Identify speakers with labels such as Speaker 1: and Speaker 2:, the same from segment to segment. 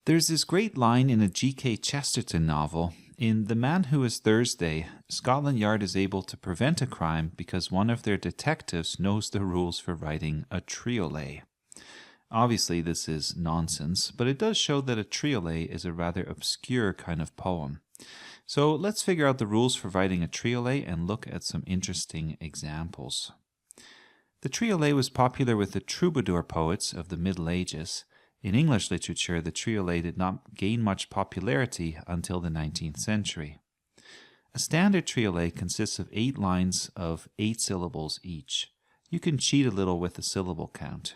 Speaker 1: There's this great line in a G.K. Chesterton novel. In The Man Who Is Thursday, Scotland Yard is able to prevent a crime because one of their detectives knows the rules for writing a triolet. Obviously, this is nonsense, but it does show that a triolet is a rather obscure kind of poem. So let's figure out the rules for writing a triolet and look at some interesting examples. The triolet was popular with the troubadour poets of the Middle Ages. In English literature, the triolet did not gain much popularity until the 19th century. A standard triolet consists of 8 lines of 8 syllables each. You can cheat a little with the syllable count.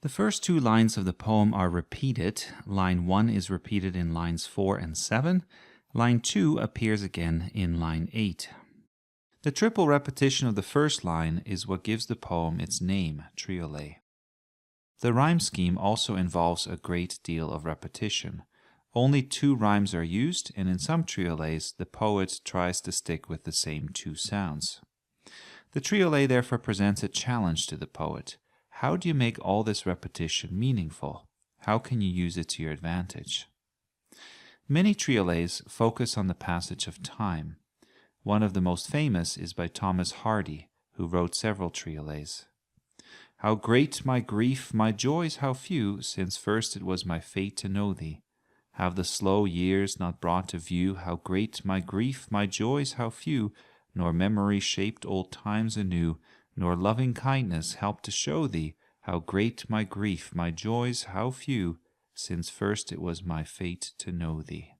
Speaker 1: The first 2 lines of the poem are repeated. Line 1 is repeated in lines 4 and 7. Line 2 appears again in line 8. The triple repetition of the first line is what gives the poem its name, triolet. The rhyme scheme also involves a great deal of repetition. Only 2 rhymes are used, and in some triolets, the poet tries to stick with the same 2 sounds. The triolet therefore presents a challenge to the poet. How do you make all this repetition meaningful? How can you use it to your advantage? Many triolets focus on the passage of time. One of the most famous is by Thomas Hardy, who wrote several triolets. How great my grief, my joys how few, since first it was my fate to know thee. Have the slow years not brought to view how great my grief, my joys how few, nor memory shaped old times anew, nor loving kindness helped to show thee how great my grief, my joys how few, since first it was my fate to know thee.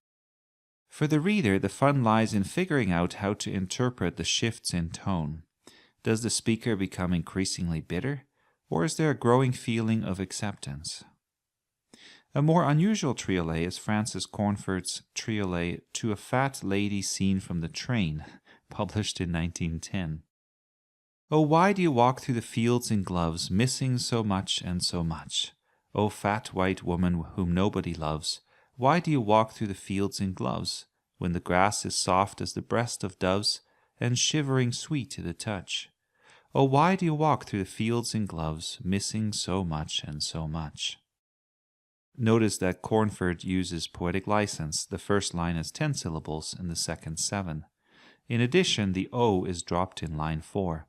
Speaker 1: For the reader, the fun lies in figuring out how to interpret the shifts in tone. Does the speaker become increasingly bitter? Or is there a growing feeling of acceptance? A more unusual triolet is Francis Cornford's triolet To a Fat Lady Seen from the Train, published in 1910. Oh, why do you walk through the fields in gloves, missing so much and so much? Oh, fat white woman whom nobody loves, why do you walk through the fields in gloves, when the grass is soft as the breast of doves, and shivering sweet to the touch? Oh, why do you walk through the fields in gloves, missing so much and so much? Notice that Cornford uses poetic license. The first line has 10 syllables and the second 7. In addition, the O is dropped in line 4.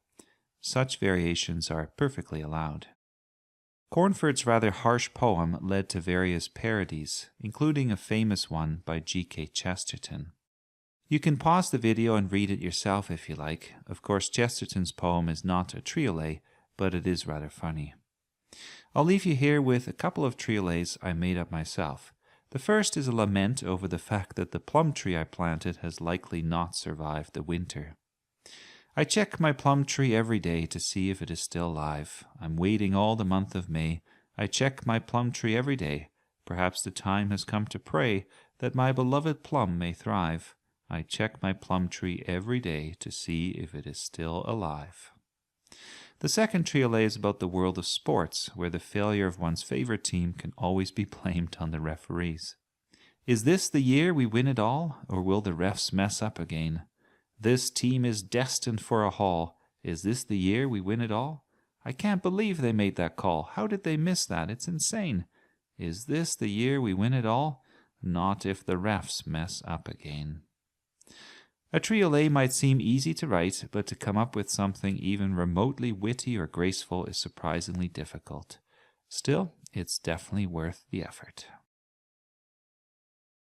Speaker 1: Such variations are perfectly allowed. Cornford's rather harsh poem led to various parodies, including a famous one by G.K. Chesterton. You can pause the video and read it yourself if you like. Of course, Chesterton's poem is not a triolet, but it is rather funny. I'll leave you here with a couple of triolets I made up myself. The first is a lament over the fact that the plum tree I planted has likely not survived the winter. I check my plum tree every day to see if it is still alive. I'm waiting all the month of May. I check my plum tree every day. Perhaps the time has come to pray that my beloved plum may thrive. I check my plum tree every day to see if it is still alive. The second triolet is about the world of sports, where the failure of one's favorite team can always be blamed on the referees. Is this the year we win it all, or will the refs mess up again? This team is destined for a haul. Is this the year we win it all? I can't believe they made that call. How did they miss that? It's insane. Is this the year we win it all? Not if the refs mess up again. A triolet might seem easy to write, but to come up with something even remotely witty or graceful is surprisingly difficult. Still, it's definitely worth the effort.